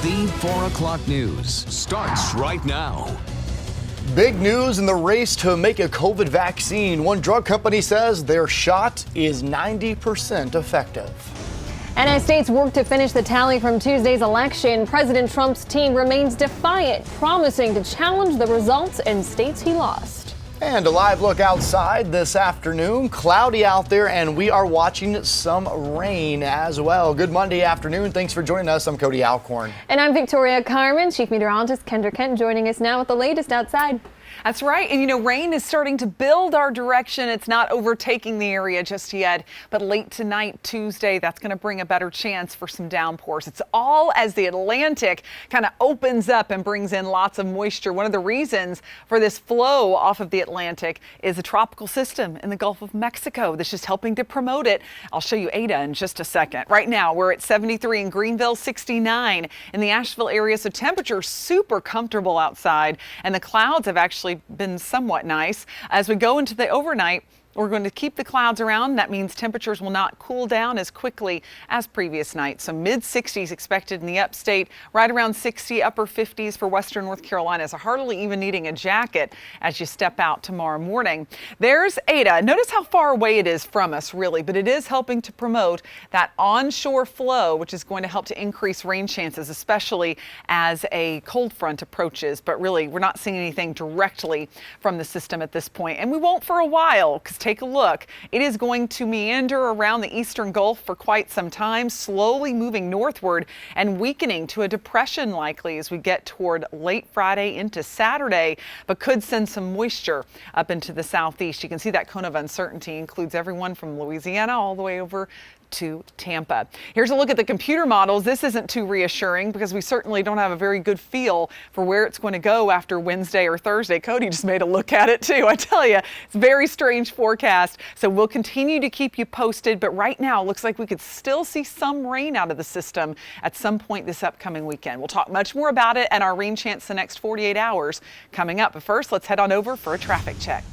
The 4 o'clock news starts right now. Big news in the race to make a COVID vaccine. One drug company says their shot is 90% effective. And as states work to finish the tally from Tuesday's election, President Trump's team remains defiant, promising to challenge the results in states he lost. And a live look outside this afternoon. Cloudy out there, and we are watching some rain as well. Good Monday afternoon. Thanks for joining us. I'm Cody Alcorn. And I'm Victoria Carmen. Chief Meteorologist Kendra Kent joining us now with the latest outside. That's right. And, rain is starting to build our direction. It's not overtaking the area just yet. But late tonight, Tuesday, that's going to bring a better chance for some downpours. It's all as the Atlantic kind of opens up and brings in lots of moisture. One of the reasons for this flow off of the Atlantic is a tropical system in the Gulf of Mexico that's just helping to promote it. I'll show you Aydah in just a second. Right now, we're at 73 in Greenville, 69 in the Asheville area. So temperature super comfortable outside, and the clouds have actually been somewhat nice. As we go into the overnight, we're going to keep the clouds around. That means temperatures will not cool down as quickly as previous nights. So mid-60s expected in the upstate, right around 60, upper 50s for western North Carolina. So hardly even needing a jacket as you step out tomorrow morning. There's Aydah. Notice how far away it is from us, really, but it is helping to promote that onshore flow, which is going to help to increase rain chances, especially as a cold front approaches. But really, we're not seeing anything directly from the system at this point, and we won't for a while, because take a look. It is going to meander around the eastern Gulf for quite some time, slowly moving northward and weakening to a depression likely as we get toward late Friday into Saturday, but could send some moisture up into the southeast. You can see that cone of uncertainty includes everyone from Louisiana all the way over to Tampa. Here's a look at the computer models. This isn't too reassuring because we certainly don't have a very good feel for where it's going to go after Wednesday or Thursday. Cody just made a look at it too. I tell you, it's a very strange forecast. So we'll continue to keep you posted. But right now, it looks like we could still see some rain out of the system at some point this upcoming weekend. We'll talk much more about it and our rain chance the next 48 hours coming up. But first, let's head on over for a traffic check.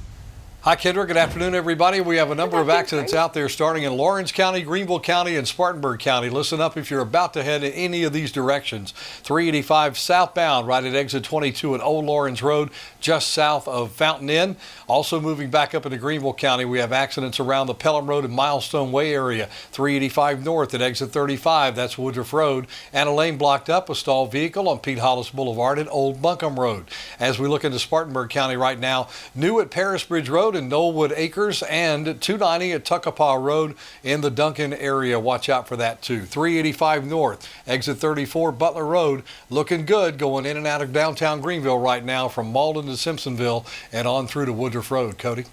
Hi, Kendra. Good afternoon, everybody. We have a number of accidents out there starting in Lawrence County, Greenville County, and Spartanburg County. Listen up if you're about to head in any of these directions. 385 southbound right at exit 22 at Old Lawrence Road, just south of Fountain Inn. Also moving back up into Greenville County, we have accidents around the Pelham Road and Milestone Way area. 385 north at exit 35, that's Woodruff Road. And a lane blocked up, a stalled vehicle on Pete Hollis Boulevard at Old Buncombe Road. As we look into Spartanburg County right now, new at Paris Bridge Road in Knollwood Acres and 290 at Tuckapaw Road in the Duncan area. Watch out for that too. 385 north, exit 34 Butler Road. Looking good going in and out of downtown Greenville right now from Malden to Simpsonville and on through to Woodruff Road. Cody.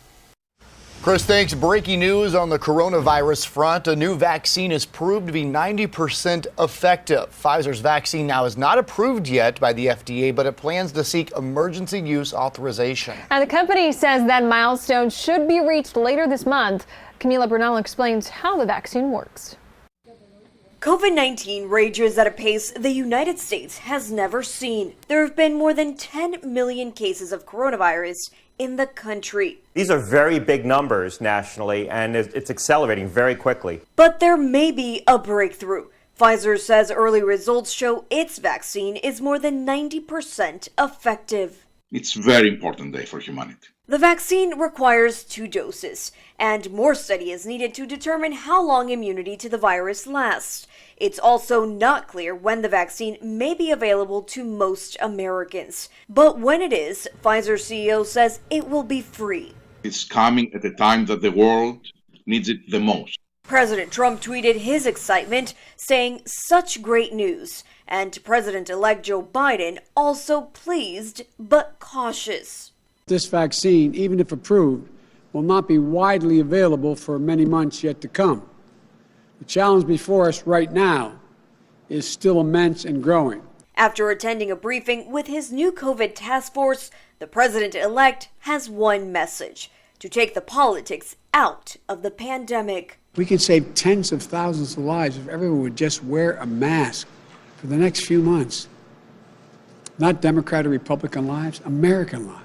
Chris, thanks. Breaking news on the coronavirus front. A new vaccine is proved to be 90% effective. Pfizer's vaccine now is not approved yet by the FDA, but it plans to seek emergency use authorization. And the company says that milestone should be reached later this month. Camila Bernal explains how the vaccine works. COVID-19 rages at a pace the United States has never seen. There have been more than 10 million cases of coronavirus in the country. These are very big numbers nationally, and it's accelerating very quickly. But there may be a breakthrough. Pfizer says early results show its vaccine is more than 90% effective. It's a very important day for humanity. The vaccine requires 2 doses, and more study is needed to determine how long immunity to the virus lasts. It's also not clear when the vaccine may be available to most Americans. But when it is, Pfizer CEO says it will be free. It's coming at a time that the world needs it the most. President Trump tweeted his excitement, saying such great news. And President-elect Joe Biden also pleased but cautious. This vaccine, even if approved, will not be widely available for many months yet to come. The challenge before us right now is still immense and growing. After attending a briefing with his new COVID task force, the president-elect has one message: to take the politics out of the pandemic. We could save tens of thousands of lives if everyone would just wear a mask for the next few months. Not Democrat or Republican lives, American lives.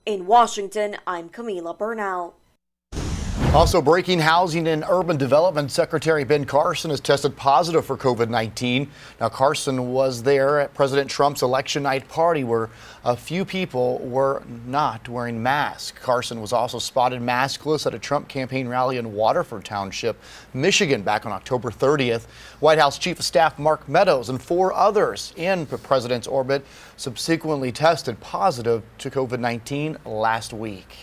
In Washington, I'm Camila Bernal. Also breaking, Housing and Urban Development Secretary Ben Carson has tested positive for COVID-19. Now, Carson was there at President Trump's election night party where a few people were not wearing masks. Carson was also spotted maskless at a Trump campaign rally in Waterford Township, Michigan, back on October 30th. White House Chief of Staff Mark Meadows and 4 others in the president's orbit subsequently tested positive to COVID-19 last week.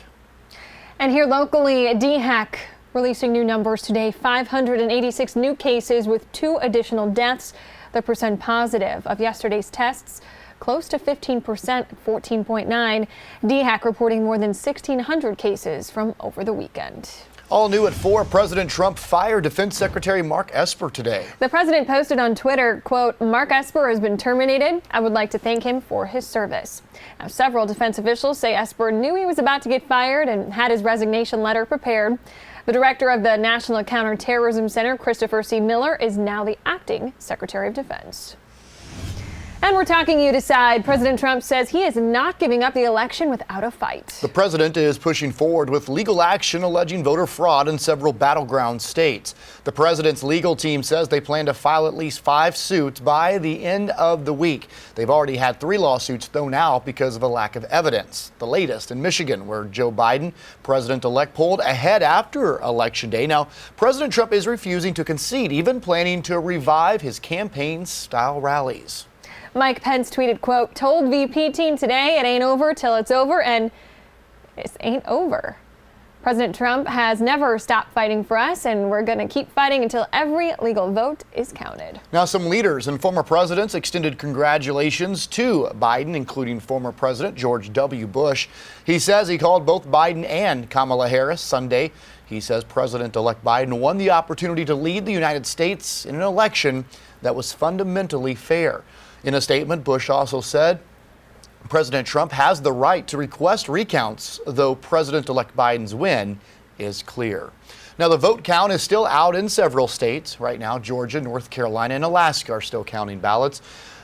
And here locally, DHEC releasing new numbers today, 586 new cases with 2 additional deaths. The percent positive of yesterday's tests, close to 15%, 14.9. DHEC reporting more than 1,600 cases from over the weekend. All new at 4, President Trump fired Defense Secretary Mark Esper today. The president posted on Twitter, quote, "Mark Esper has been terminated. I would like to thank him for his service." Now, several defense officials say Esper knew he was about to get fired and had his resignation letter prepared. The director of the National Counterterrorism Center, Christopher C. Miller, is now the acting Secretary of Defense. And we're talking you decide. President Trump says he is not giving up the election without a fight. The president is pushing forward with legal action alleging voter fraud in several battleground states. The president's legal team says they plan to file at least 5 suits by the end of the week. They've already had 3 lawsuits thrown out because of a lack of evidence. The latest in Michigan, where Joe Biden, president-elect, pulled ahead after Election Day. Now, President Trump is refusing to concede, even planning to revive his campaign-style rallies. Mike Pence tweeted, quote, "Told VP team today it ain't over till it's over, and this ain't over." President Trump has never stopped fighting for us, and we're going to keep fighting until every legal vote is counted. Now, some leaders and former presidents extended congratulations to Biden, including former President George W. Bush. He says he called both Biden and Kamala Harris Sunday. He says President-elect Biden won the opportunity to lead the United States in an election that was fundamentally fair. In a statement, Bush also said President Trump has the right to request recounts, though President-elect Biden's win is clear. Now, the vote count is still out in several states. Right now, Georgia, North Carolina, and Alaska are still counting ballots.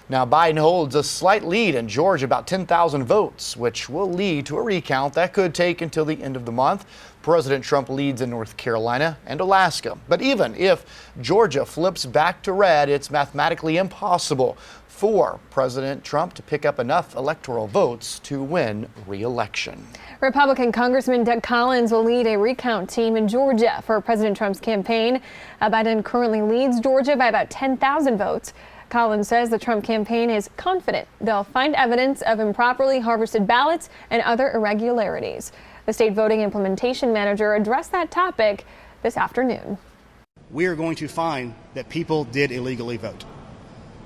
Now, Biden holds a slight lead in Georgia, about 10,000 votes, which will lead to a recount that could take until the end of the month. President Trump leads in North Carolina and Alaska. But even if Georgia flips back to red, it's mathematically impossible for President Trump to pick up enough electoral votes to win re-election. Republican Congressman Doug Collins will lead a recount team in Georgia for President Trump's campaign. Biden currently leads Georgia by about 10,000 votes. Collins says the Trump campaign is confident they'll find evidence of improperly harvested ballots and other irregularities. The state voting implementation manager addressed that topic this afternoon. We are going to find that people did illegally vote.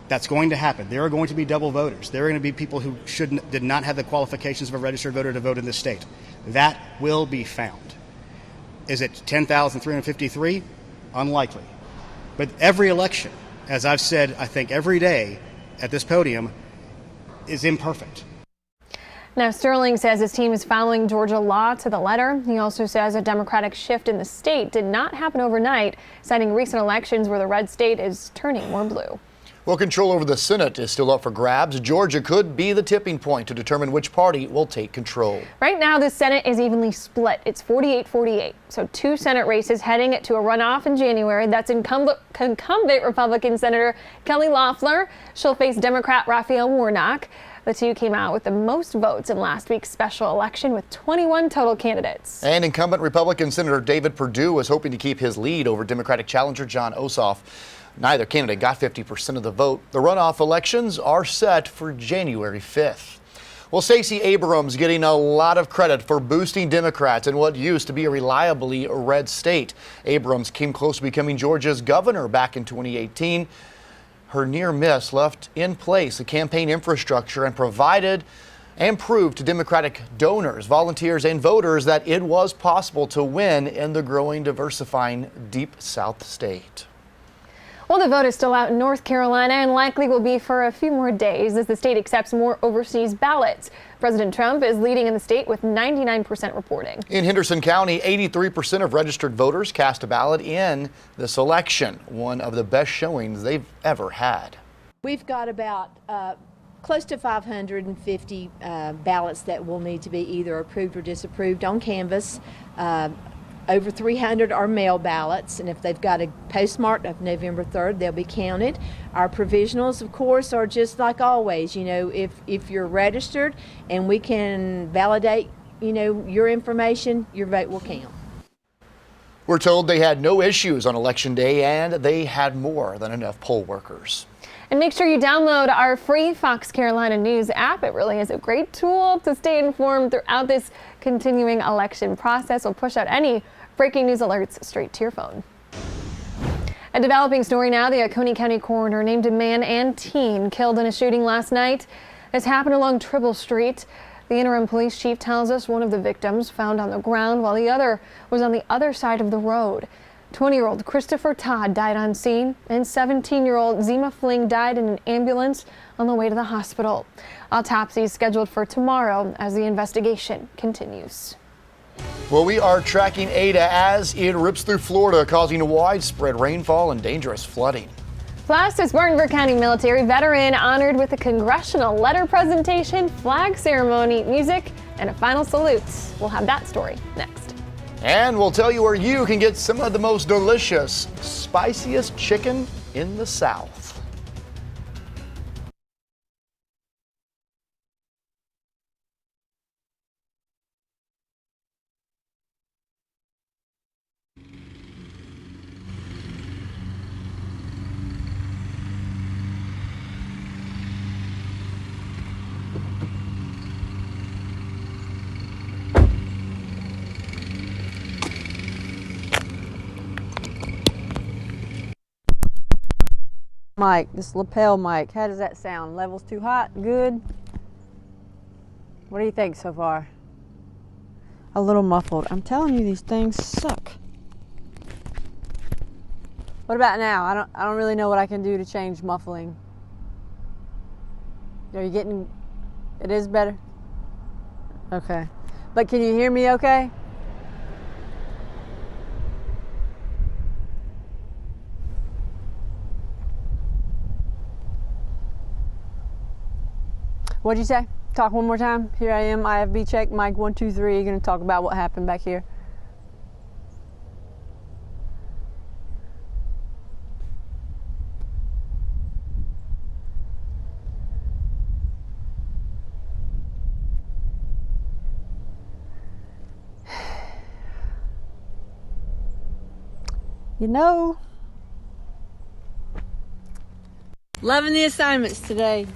That's going to happen. There are going to be double voters. There are going to be people who did not have the qualifications of a registered voter to vote in this state. That will be found. Is it 10,353? Unlikely. But every election, as I've said, I think every day at this podium, is imperfect. Now, Sterling says his team is following Georgia law to the letter. He also says a Democratic shift in the state did not happen overnight, citing recent elections where the red state is turning more blue. Well, control over the Senate is still up for grabs. Georgia could be the tipping point to determine which party will take control. Right now, the Senate is evenly split. It's 48-48. So 2 Senate races heading to a runoff in January. That's incumbent Republican Senator Kelly Loeffler. She'll face Democrat Raphael Warnock. The 2 came out with the most votes in last week's special election with 21 total candidates. And incumbent Republican Senator David Perdue was hoping to keep his lead over Democratic challenger Jon Ossoff. Neither candidate got 50% of the vote. The runoff elections are set for January 5th. Well, Stacey Abrams getting a lot of credit for boosting Democrats in what used to be a reliably red state. Abrams came close to becoming Georgia's governor back in 2018. Her near miss left in place a campaign infrastructure and proved to Democratic donors, volunteers, and voters that it was possible to win in the growing, diversifying Deep South state. Well, the vote is still out in North Carolina and likely will be for a few more days as the state accepts more overseas ballots. President Trump is leading in the state with 99% reporting. In Henderson County, 83% of registered voters cast a ballot in this election, one of the best showings they've ever had. We've got about close to 550 ballots that will need to be either approved or disapproved on canvas. Over 300 are mail ballots, and if they've got a postmark of November 3rd, they'll be counted. Our provisionals, of course, are just like always. You know, if you're registered and we can validate, you know, your information, your vote will count. We're told they had no issues on Election Day, and they had more than enough poll workers. And make sure you download our free Fox Carolina News app. It really is a great tool to stay informed throughout this continuing election process. We'll push out any breaking news alerts straight to your phone. A developing story now. The Oconee County coroner named a man and teen killed in a shooting last night. This happened along Tribble Street. The interim police chief tells us one of the victims found on the ground while the other was on the other side of the road. 20-year-old Christopher Todd died on scene, and 17-year-old Zima Fling died in an ambulance on the way to the hospital. Autopsy is scheduled for tomorrow as the investigation continues. Well, we are tracking Aydah as it rips through Florida, causing widespread rainfall and dangerous flooding. Plus, a Spartanburg County military veteran honored with a congressional letter presentation, flag ceremony, music, and a final salute. We'll have that story next. And we'll tell you where you can get some of the most delicious, spiciest chicken in the South. Mic, this lapel mic, how does that sound? Levels too hot? Good? What do you think so far? A little muffled. I'm telling you, these things suck. What about now? I don't really know what I can do to change muffling. Are you getting, it is better? Okay. But can you hear me okay? What'd you say? Talk one more time. Here I am, IFB check, mic 1, 2, 3. You're gonna talk about what happened back here. You know, loving the assignments today.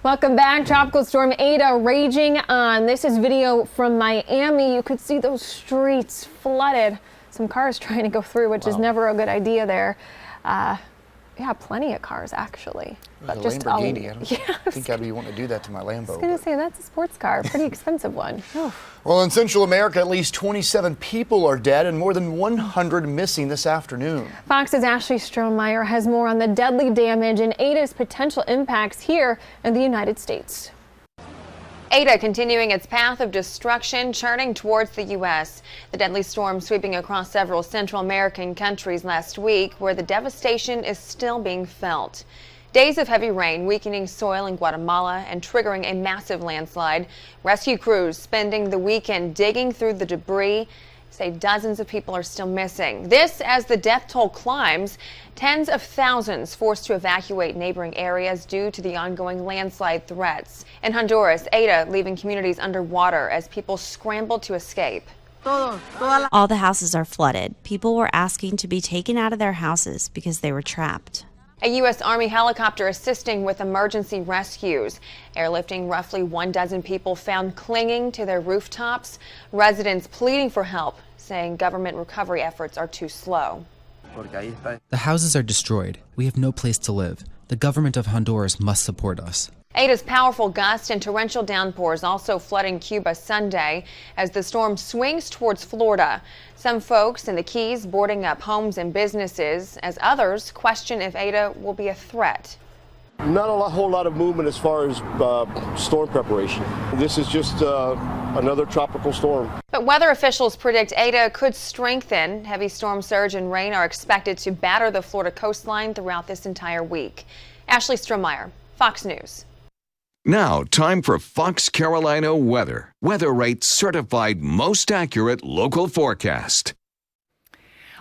Welcome back. Tropical storm Aydah raging on. This is video from Miami. You could see those streets flooded. Some cars trying to go through, which is never a good idea there. Yeah, plenty of cars actually. But just Lamborghini. I don't think I'd be wanting to do that to my Lambo. I was going to say, that's a sports car, pretty expensive one. Well, in Central America, at least 27 people are dead and more than 100 missing this afternoon. Fox's Ashley Strohmeyer has more on the deadly damage and Aydah's potential impacts here in the United States. Aydah continuing its path of destruction, churning towards the U.S. The deadly storm sweeping across several Central American countries last week, where the devastation is still being felt. Days of heavy rain weakening soil in Guatemala and triggering a massive landslide. Rescue crews spending the weekend digging through the debris. Say dozens of people are still missing. This as the death toll climbs. Tens of thousands forced to evacuate neighboring areas due to the ongoing landslide threats. In Honduras, Aydah leaving communities underwater as people scramble to escape. All the houses are flooded. People were asking to be taken out of their houses because they were trapped. A U.S. Army helicopter assisting with emergency rescues, airlifting roughly 12 people found clinging to their rooftops. Residents pleading for help, saying government recovery efforts are too slow. The houses are destroyed. We have no place to live. The government of Honduras must support us. Aydah's powerful gusts and torrential downpours also flooding Cuba Sunday as the storm swings towards Florida. Some folks in the Keys boarding up homes and businesses as others question if Aydah will be a threat. Not a whole lot of movement as far as storm preparation. This is just another tropical storm. But weather officials predict Aydah could strengthen. Heavy storm surge and rain are expected to batter the Florida coastline throughout this entire week. Ashley Strohmeyer, Fox News. Now, time for Fox Carolina weather. Weather Rate certified most accurate local forecast.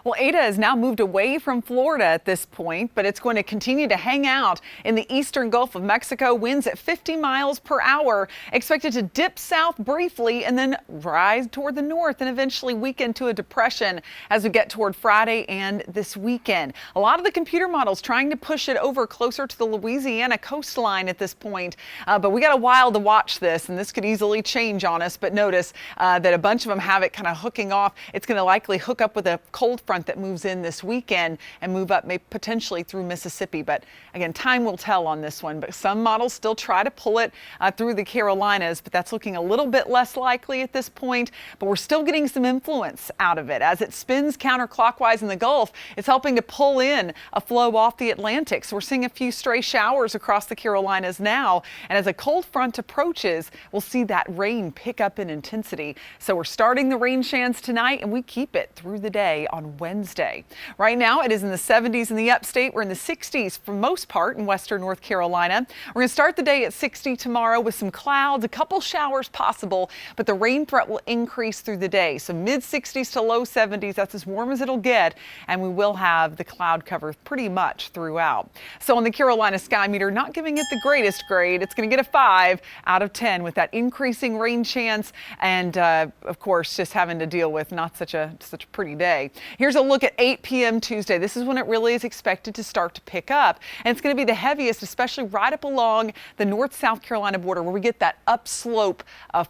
Well, Aydah has now moved away from Florida at this point, but it's going to continue to hang out in the eastern Gulf of Mexico. Winds at 50 miles per hour, expected to dip south briefly and then rise toward the north and eventually weaken to a depression as we get toward Friday and this weekend. A lot of the computer models trying to push it over closer to the Louisiana coastline at this point, but we got a while to watch this, and this could easily change on us. But notice that a bunch of them have it kind of hooking off. It's going to likely hook up with a cold front that moves in this weekend and move up potentially through Mississippi. But again, time will tell on this one. But some models still try to pull it through the Carolinas, but that's looking a little bit less likely at this point. But we're still getting some influence out of it. As it spins counterclockwise in the Gulf, it's helping to pull in a flow off the Atlantic. So we're seeing a few stray showers across the Carolinas now. And as a cold front approaches, we'll see that rain pick up in intensity. So we're starting the rain chance tonight, and we keep it through the day on Wednesday. Right now it is in the 70s in the upstate. We're in the 60s for most part in western North Carolina. We're going to start the day at 60 tomorrow with some clouds, a couple showers possible, but the rain threat will increase through the day. So mid 60s to low 70s, that's as warm as it'll get, and we will have the cloud cover pretty much throughout. So on the Carolina Sky Meter, not giving it the greatest grade. It's going to get a 5 out of 10 with that increasing rain chance and of course just having to deal with not such a pretty day. Here's a look at 8 p.m. Tuesday. This is when it really is expected to start to pick up. And it's going to be the heaviest, especially right up along the North-South Carolina border where we get that upslope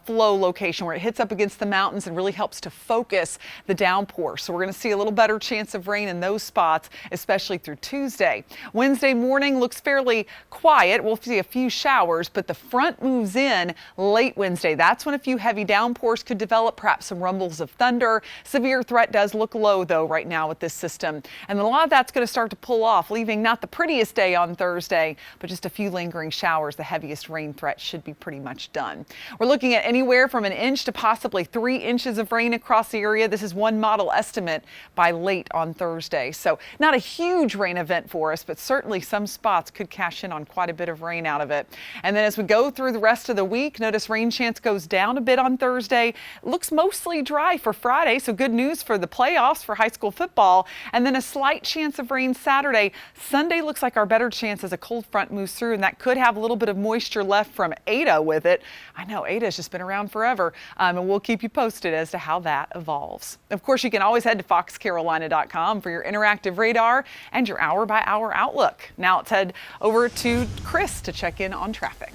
flow location where it hits up against the mountains and really helps to focus the downpour. So we're going to see a little better chance of rain in those spots, especially through Tuesday. Wednesday morning looks fairly quiet. We'll see a few showers, but the front moves in late Wednesday. That's when a few heavy downpours could develop, perhaps some rumbles of thunder. Severe threat does look low, though, right now with this system. And a lot of that's going to start to pull off, leaving not the prettiest day on Thursday, but just a few lingering showers. The heaviest rain threat should be pretty much done. We're looking at anywhere from an inch to possibly 3 inches of rain across the area. This is one model estimate by late on Thursday. So not a huge rain event for us, but certainly some spots could cash in on quite a bit of rain out of it. And then as we go through the rest of the week, notice rain chance goes down a bit on Thursday. Looks mostly dry for Friday, so good news for the playoffs for high school football. And then a slight chance of rain Saturday. Sunday looks like our better chance as a cold front moves through, and that could have a little bit of moisture left from Aydah with it. I know Aydah's just been around forever, and we'll keep you posted as to how that evolves. Of course, you can always head to foxcarolina.com for your interactive radar and your hour-by-hour outlook. Now let's head over to Chris to check in on traffic.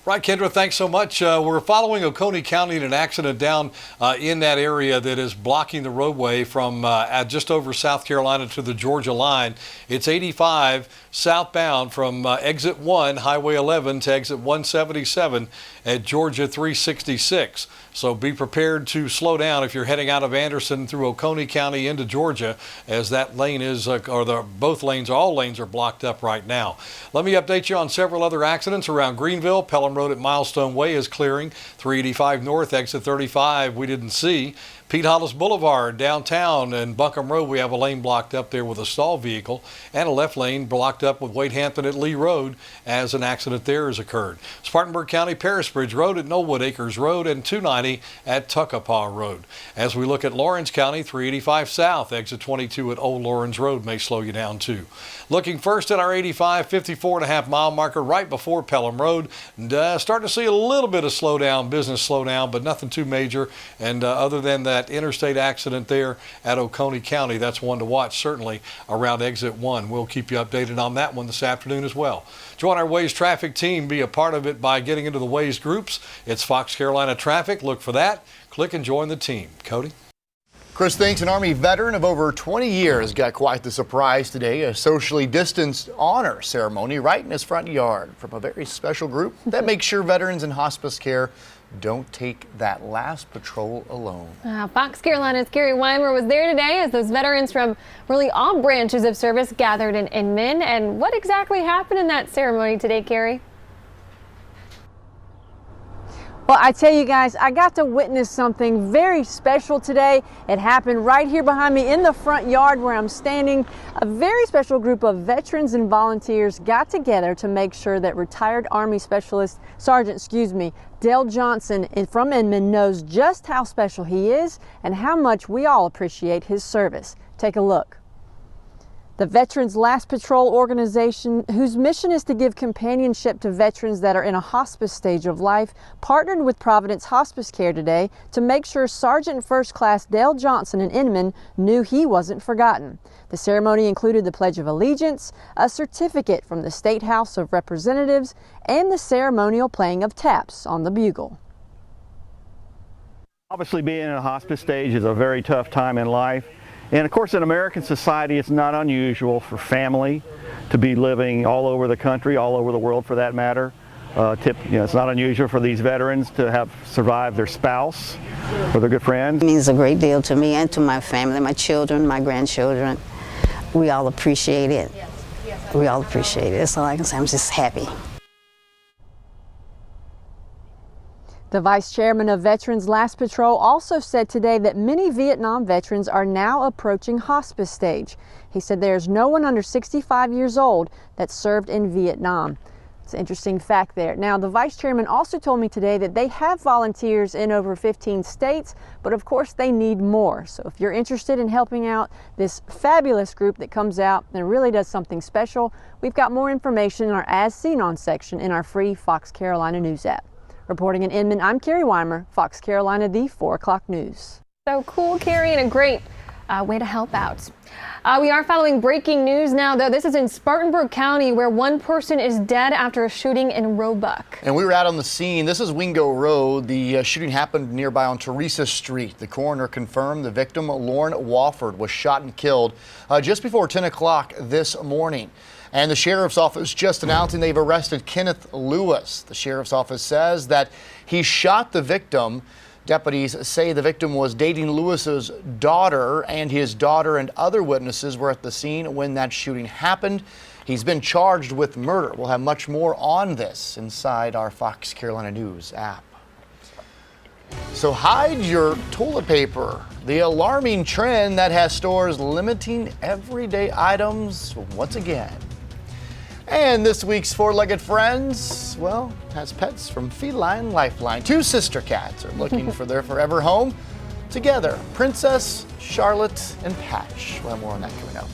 Right, Kendra, thanks so much. We're following Oconee County in an accident down in that area that is blocking the roadway from just over South Carolina to the Georgia line. It's 85 southbound from exit 1, Highway 11 to exit 177 at Georgia 366. So be prepared to slow down if you're heading out of Anderson through Oconee County into Georgia, as that lane is, both lanes, all lanes are blocked up right now. Let me update you on several other accidents around Greenville. Pelham Road at Milestone Way is clearing. 385 north, exit 35, we didn't see. Pete Hollis Boulevard downtown and Buncombe Road, we have a lane blocked up there with a stalled vehicle and a left lane blocked up with Wade Hampton at Lee Road as an accident there has occurred. Spartanburg County, Paris Bridge Road at Knollwood Acres Road and 29 90 at Tuckapaw Road. As we look at Lawrence County, 385 South, exit 22 at Old Lawrence Road may slow you down too. Looking first at our 85, 54.5 mile marker right before Pelham Road. And, starting to see a little bit of slowdown, business slowdown, but nothing too major. And other than that interstate accident there at Oconee County, that's one to watch certainly around exit 1. We'll keep you updated on that one this afternoon as well. Join our Waze traffic team. Be a part of it by getting into the Waze groups. It's Fox Carolina Traffic. Look for that. Click and join the team. Cody? Chris, thanks. An Army veteran of over 20 years got quite the surprise today. A socially distanced honor ceremony right in his front yard from a very special group that makes sure veterans in hospice care don't take that last patrol alone. Fox Carolina's Carrie Weimer was there today as those veterans from really all branches of service gathered in Inman. And what exactly happened in that ceremony today, Carrie? Well, I tell you guys, I got to witness something very special today. It happened right here behind me in the front yard where I'm standing. A very special group of veterans and volunteers got together to make sure that retired Army Sergeant Dale Johnson from Inman knows just how special he is and how much we all appreciate his service. Take a look. The Veterans Last Patrol organization, whose mission is to give companionship to veterans that are in a hospice stage of life, partnered with Providence Hospice Care today to make sure Sergeant First Class Dale Johnson in Inman knew he wasn't forgotten. The ceremony included the Pledge of Allegiance, a certificate from the State House of Representatives, and the ceremonial playing of taps on the bugle. Obviously, being in a hospice stage is a very tough time in life. And of course, in American society, it's not unusual for family to be living all over the country, all over the world for that matter. It's not unusual for these veterans to have survived their spouse or their good friends. It means a great deal to me and to my family, my children, my grandchildren. We all appreciate it. We all appreciate it. That's all I can say. I'm just happy. The vice chairman of Veterans Last Patrol also said today that many Vietnam veterans are now approaching hospice stage. He said there's no one under 65 years old that served in Vietnam. It's an interesting fact there. Now, the vice chairman also told me today that they have volunteers in over 15 states, but of course they need more. So if you're interested in helping out this fabulous group that comes out and really does something special, we've got more information in our As Seen On section in our free Fox Carolina News app. Reporting in Inman, I'm Carrie Weimer, Fox Carolina, the 4 o'clock news. So cool, Carrie, and a great way to help out. We are following breaking news now, though. This is in Spartanburg County, where one person is dead after a shooting in Roebuck. And we were out on the scene. This is Wingo Road. The shooting happened nearby on Teresa Street. The coroner confirmed the victim, Lauren Wofford, was shot and killed just before 10 o'clock this morning. And the sheriff's office just announcing they've arrested Kenneth Lewis. The sheriff's office says that he shot the victim. Deputies say the victim was dating Lewis's daughter, and his daughter and other witnesses were at the scene when that shooting happened. He's been charged with murder. We'll have much more on this inside our Fox Carolina News app. So hide your toilet paper. The alarming trend that has stores limiting everyday items once again. And this week's four-legged friends, well, has pets from Feline Lifeline. Two sister cats are looking for their forever home together. Princess, Charlotte, and Patch. We'll have more on that coming up.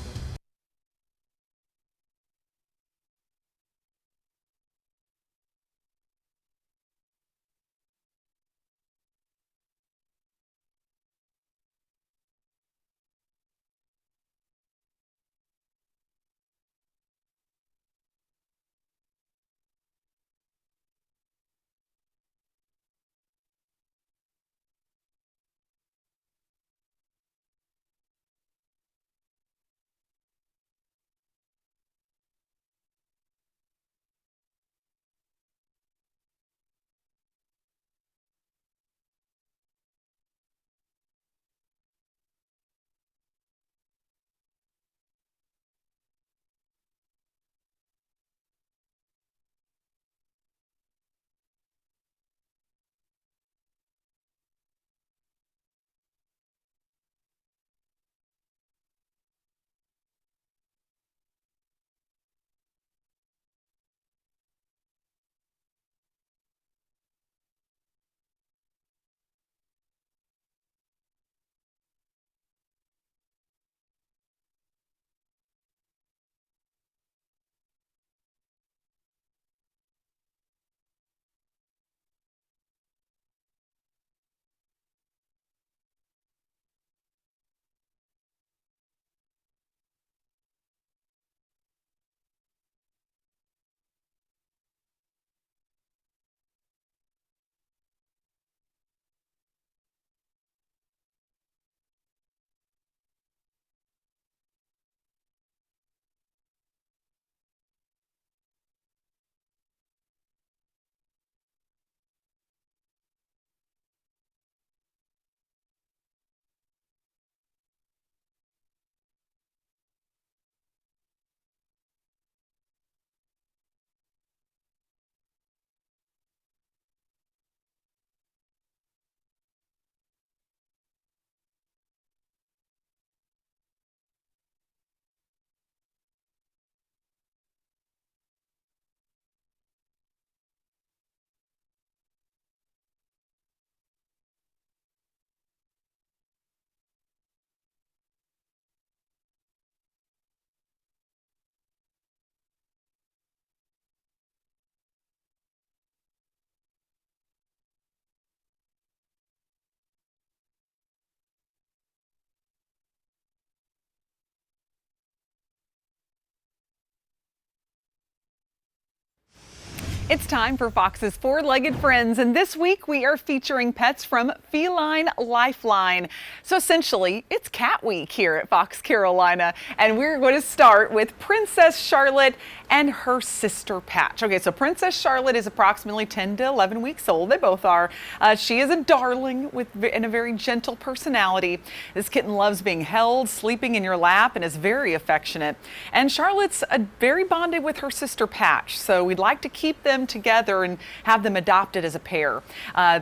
It's time for Fox's Four-Legged Friends, and this week we are featuring pets from Feline Lifeline. So essentially, it's Cat Week here at Fox Carolina, and we're going to start with Princess Charlotte and her sister Patch. Okay, so Princess Charlotte is approximately 10 to 11 weeks old. They both are. She is a darling and a very gentle personality. This kitten loves being held, sleeping in your lap, and is very affectionate. And Charlotte's very bonded with her sister Patch, so we'd like to keep them together and have them adopted as a pair.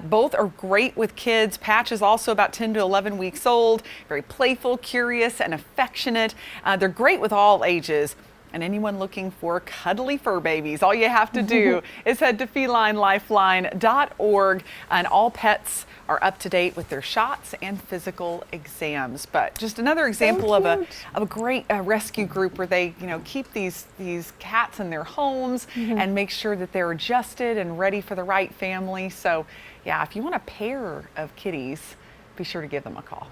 Both are great with kids. Patch is also about 10 to 11 weeks old, very playful, curious, and affectionate. They're great with all ages. And anyone looking for cuddly fur babies, all you have to do is head to felinelifeline.org, and all pets are up to date with their shots and physical exams. But just another example of a great rescue group where they, keep these cats in their homes and make sure that they're adjusted and ready for the right family. So, yeah, if you want a pair of kitties, be sure to give them a call.